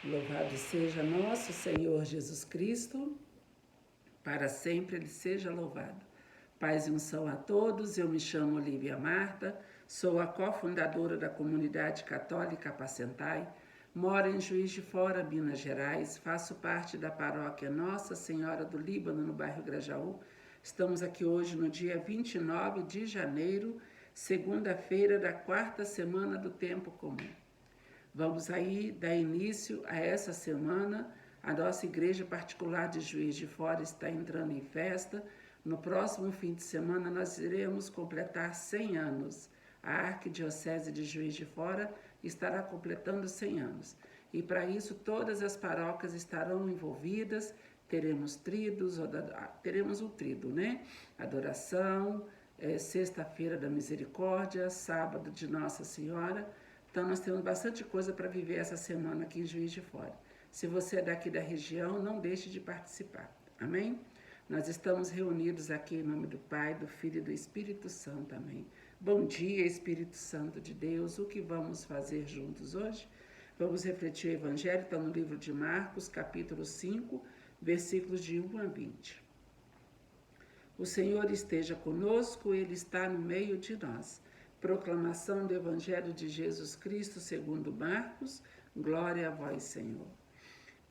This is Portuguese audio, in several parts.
Louvado seja nosso Senhor Jesus Cristo, para sempre Ele seja louvado. Paz e unção a todos, eu me chamo Olívia Marta, sou a cofundadora da Comunidade Católica Apacentai, moro em Juiz de Fora, Minas Gerais, faço parte da paróquia Nossa Senhora do Líbano, no bairro Grajaú. Estamos aqui hoje no dia 29 de janeiro, segunda-feira da quarta semana do Tempo Comum. Vamos aí dar início a essa semana. A nossa igreja particular de Juiz de Fora está entrando em festa. No próximo fim de semana nós iremos completar 100 anos. A Arquidiocese de Juiz de Fora estará completando 100 anos. E para isso todas as paróquias estarão envolvidas. Teremos tridos, teremos o trido, né? Adoração, sexta-feira da Misericórdia, sábado de Nossa Senhora. Então, nós temos bastante coisa para viver essa semana aqui em Juiz de Fora. Se você é daqui da região, não deixe de participar. Amém? Nós estamos reunidos aqui em nome do Pai, do Filho e do Espírito Santo. Amém. Bom dia, Espírito Santo de Deus. O que vamos fazer juntos hoje? Vamos refletir o Evangelho, está no livro de Marcos, capítulo 5, versículos de 1 a 20. O Senhor esteja conosco, Ele está no meio de nós. Proclamação do Evangelho de Jesus Cristo segundo Marcos, glória a vós, Senhor.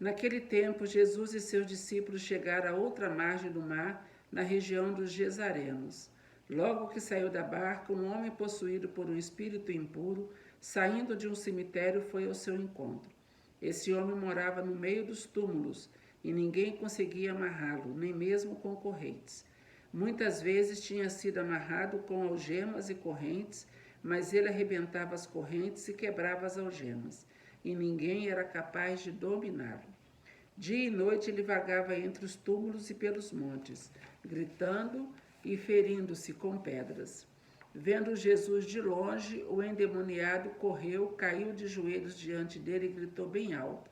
Naquele tempo, Jesus e seus discípulos chegaram à outra margem do mar, na região dos Gesarenos. Logo que saiu da barca, um homem possuído por um espírito impuro, saindo de um cemitério, foi ao seu encontro. Esse homem morava no meio dos túmulos, e ninguém conseguia amarrá-lo, nem mesmo com correntes. Muitas vezes tinha sido amarrado com algemas e correntes, mas ele arrebentava as correntes e quebrava as algemas, e ninguém era capaz de dominá-lo. Dia e noite ele vagava entre os túmulos e pelos montes, gritando e ferindo-se com pedras. Vendo Jesus de longe, o endemoniado correu, caiu de joelhos diante dele e gritou bem alto: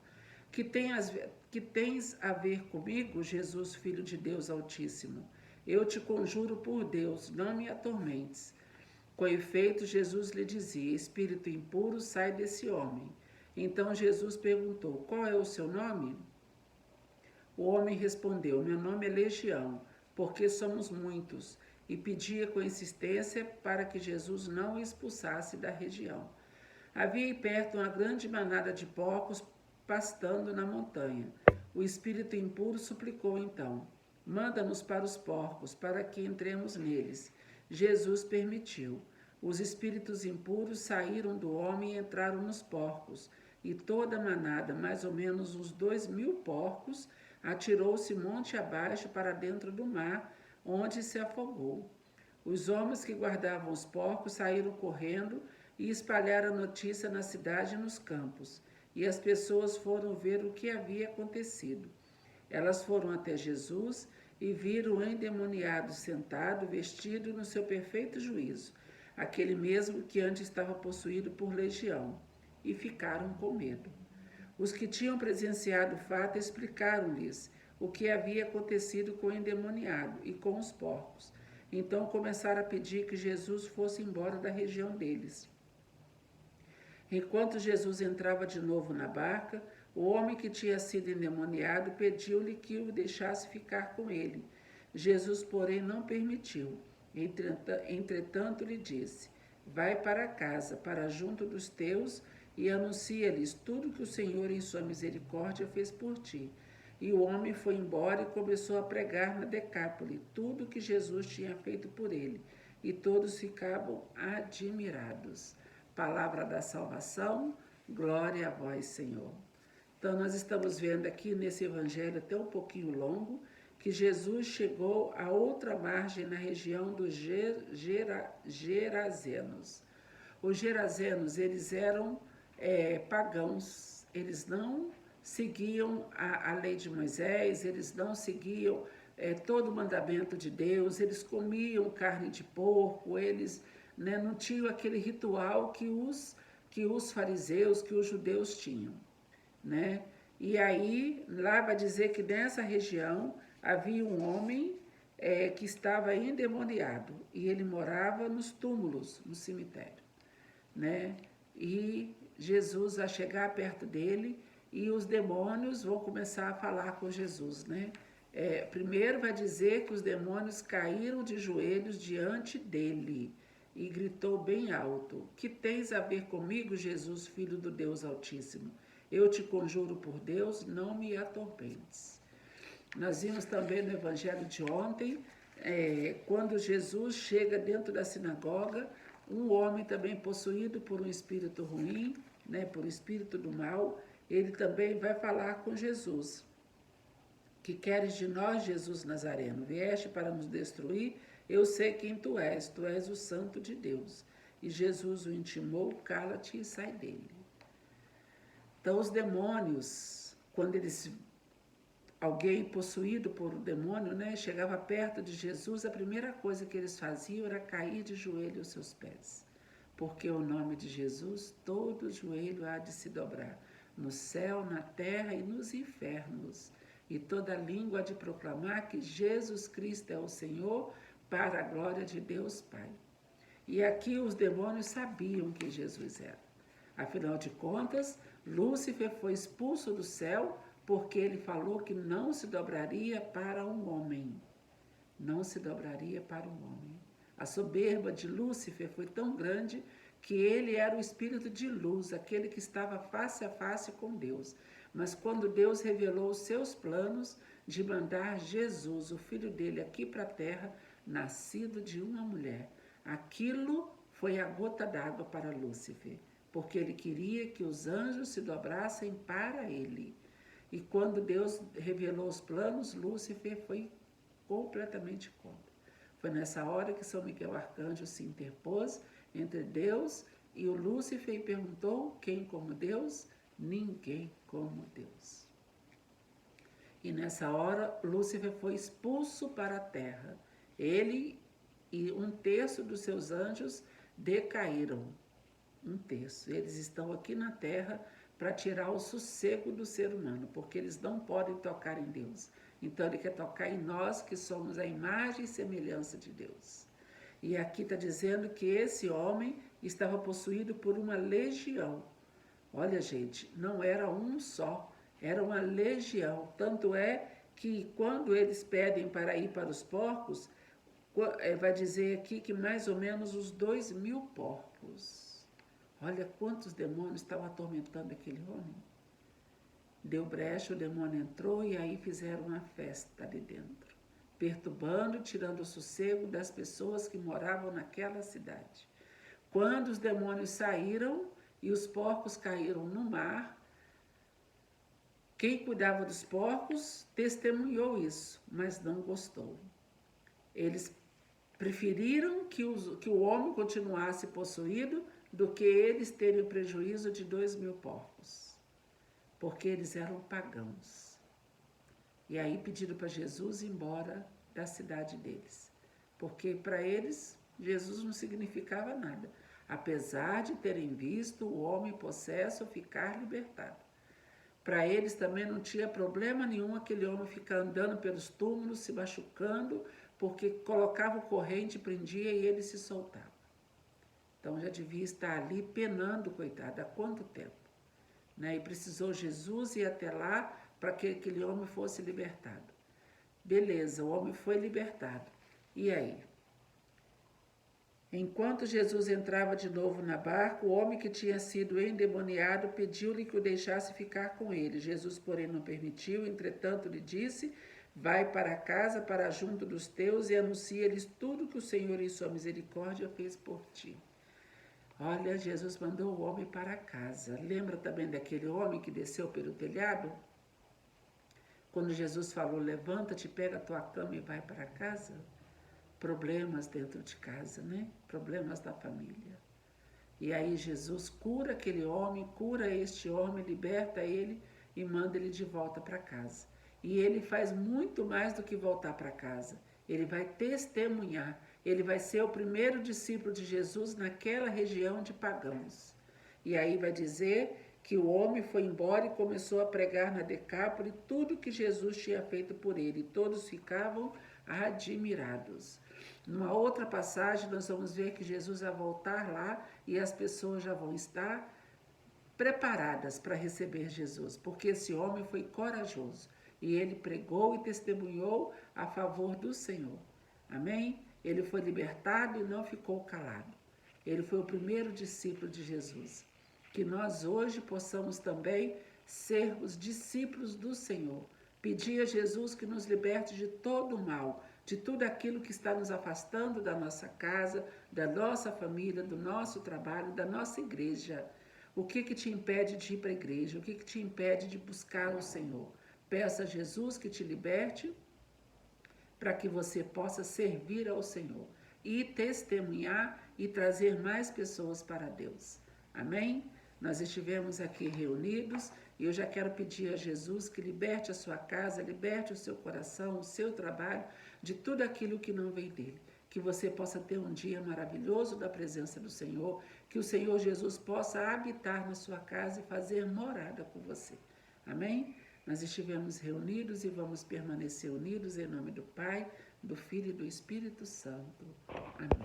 Que tens a ver comigo, Jesus, Filho de Deus Altíssimo? Eu te conjuro por Deus, não me atormentes. Com efeito, Jesus lhe dizia: Espírito impuro, sai desse homem. Então Jesus perguntou: Qual é o seu nome? O homem respondeu: Meu nome é Legião, porque somos muitos, e pedia com insistência para que Jesus não o expulsasse da região. Havia aí perto uma grande manada de porcos pastando na montanha. O espírito impuro suplicou então: Manda-nos para os porcos, para que entremos neles. Jesus permitiu. Os espíritos impuros saíram do homem e entraram nos porcos, e toda a manada, mais ou menos uns 2.000 porcos, atirou-se monte abaixo para dentro do mar, onde se afogou. Os homens que guardavam os porcos saíram correndo e espalharam a notícia na cidade e nos campos, e as pessoas foram ver o que havia acontecido. Elas foram até Jesus e viram o endemoniado sentado, vestido no seu perfeito juízo, aquele mesmo que antes estava possuído por legião, e ficaram com medo. Os que tinham presenciado o fato explicaram-lhes o que havia acontecido com o endemoniado e com os porcos. Então começaram a pedir que Jesus fosse embora da região deles. Enquanto Jesus entrava de novo na barca, o homem que tinha sido endemoniado pediu-lhe que o deixasse ficar com ele. Jesus, porém, não permitiu. Entretanto, lhe disse: Vai para casa, para junto dos teus, e anuncia-lhes tudo que o Senhor, em sua misericórdia, fez por ti. E o homem foi embora e começou a pregar na Decápole tudo que Jesus tinha feito por ele. E todos ficavam admirados. Palavra da salvação, glória a vós, Senhor. Então, nós estamos vendo aqui nesse evangelho, até um pouquinho longo, que Jesus chegou a outra margem na região dos Gerazenos. Os Gerazenos, eles eram pagãos, eles não seguiam a lei de Moisés, eles não seguiam todo o mandamento de Deus, eles comiam carne de porco, eles não tinham aquele ritual que os fariseus, que os judeus tinham. Né? E aí, lá vai dizer que nessa região havia um homem que estava endemoniado, e ele morava nos túmulos, no cemitério. Né? E Jesus, a chegar perto dele, e os demônios vão começar a falar com Jesus, né? Primeiro vai dizer que os demônios caíram de joelhos diante dele e gritou bem alto: Que tens a ver comigo, Jesus, filho do Deus Altíssimo? Eu te conjuro por Deus, não me atormentes. Nós vimos também no evangelho de ontem, quando Jesus chega dentro da sinagoga, um homem também possuído por um espírito ruim, né, por um espírito do mal, ele também vai falar com Jesus. Que queres de nós, Jesus Nazareno? Vieste para nos destruir? Eu sei quem tu és o Santo de Deus. E Jesus o intimou: cala-te e sai dele. Então os demônios, quando alguém possuído por um demônio, né, chegava perto de Jesus, a primeira coisa que eles faziam era cair de joelho aos seus pés. Porque o nome de Jesus, todo joelho há de se dobrar, no céu, na terra e nos infernos. E toda língua há de proclamar que Jesus Cristo é o Senhor, para a glória de Deus Pai. E aqui os demônios sabiam que Jesus era. Afinal de contas, Lúcifer foi expulso do céu porque ele falou que não se dobraria para um homem. Não se dobraria para um homem. A soberba de Lúcifer foi tão grande que ele era o espírito de luz, aquele que estava face a face com Deus. Mas quando Deus revelou os seus planos de mandar Jesus, o filho dele, aqui para a terra, nascido de uma mulher, aquilo foi a gota d'água para Lúcifer, porque ele queria que os anjos se dobrassem para ele. E quando Deus revelou os planos, Lúcifer foi completamente contra. Foi nessa hora que São Miguel Arcanjo se interpôs entre Deus e o Lúcifer e perguntou: quem como Deus? Ninguém como Deus. E nessa hora, Lúcifer foi expulso para a terra. Ele e um terço dos seus anjos decaíram. Um terço. Eles estão aqui na terra para tirar o sossego do ser humano, porque eles não podem tocar em Deus. Então ele quer tocar em nós, que somos a imagem e semelhança de Deus. E aqui está dizendo que esse homem estava possuído por uma legião. Olha, gente, não era um só, era uma legião. Tanto é que quando eles pedem para ir para os porcos, vai dizer aqui que mais ou menos os 2.000 porcos. Olha quantos demônios estavam atormentando aquele homem. Deu brecha, o demônio entrou e aí fizeram uma festa ali dentro, perturbando, tirando o sossego das pessoas que moravam naquela cidade. Quando os demônios saíram e os porcos caíram no mar, quem cuidava dos porcos testemunhou isso, mas não gostou. Eles preferiram que o homem continuasse possuído do que eles terem o prejuízo de 2.000 porcos, porque eles eram pagãos. E aí pediram para Jesus ir embora da cidade deles, porque para eles Jesus não significava nada, apesar de terem visto o homem possesso ficar libertado. Para eles também não tinha problema nenhum aquele homem ficar andando pelos túmulos, se machucando, porque colocava corrente, prendia e ele se soltava. Então já devia estar ali penando, coitado, há quanto tempo? Né? E precisou Jesus ir até lá para que aquele homem fosse libertado. Beleza, o homem foi libertado. E aí? Enquanto Jesus entrava de novo na barca, o homem que tinha sido endemoniado pediu-lhe que o deixasse ficar com ele. Jesus, porém, não permitiu, entretanto lhe disse: vai para casa, para junto dos teus, e anuncia-lhes tudo que o Senhor em sua misericórdia fez por ti. Olha, Jesus mandou o homem para casa. Lembra também daquele homem que desceu pelo telhado? Quando Jesus falou: levanta-te, pega a tua cama e vai para casa. Problemas dentro de casa, né? Problemas da família. E aí Jesus cura aquele homem, cura este homem, liberta ele e manda ele de volta para casa. E ele faz muito mais do que voltar para casa. Ele vai testemunhar. Ele vai ser o primeiro discípulo de Jesus naquela região de pagãos. E aí vai dizer que o homem foi embora e começou a pregar na Decápole tudo que Jesus tinha feito por ele. E todos ficavam admirados. Numa outra passagem, nós vamos ver que Jesus vai voltar lá e as pessoas já vão estar preparadas para receber Jesus, porque esse homem foi corajoso e ele pregou e testemunhou a favor do Senhor. Amém? Ele foi libertado e não ficou calado. Ele foi o primeiro discípulo de Jesus. Que nós hoje possamos também ser os discípulos do Senhor. Pedir a Jesus que nos liberte de todo o mal, de tudo aquilo que está nos afastando da nossa casa, da nossa família, do nosso trabalho, da nossa igreja. O que te impede de ir para a igreja? O que te impede de buscar o Senhor? Peça a Jesus que te liberte para que você possa servir ao Senhor e testemunhar e trazer mais pessoas para Deus. Amém? Nós estivemos aqui reunidos e eu já quero pedir a Jesus que liberte a sua casa, liberte o seu coração, o seu trabalho, de tudo aquilo que não vem dele. Que você possa ter um dia maravilhoso da presença do Senhor, que o Senhor Jesus possa habitar na sua casa e fazer morada com você. Amém? Nós estivemos reunidos e vamos permanecer unidos em nome do Pai, do Filho e do Espírito Santo. Amém.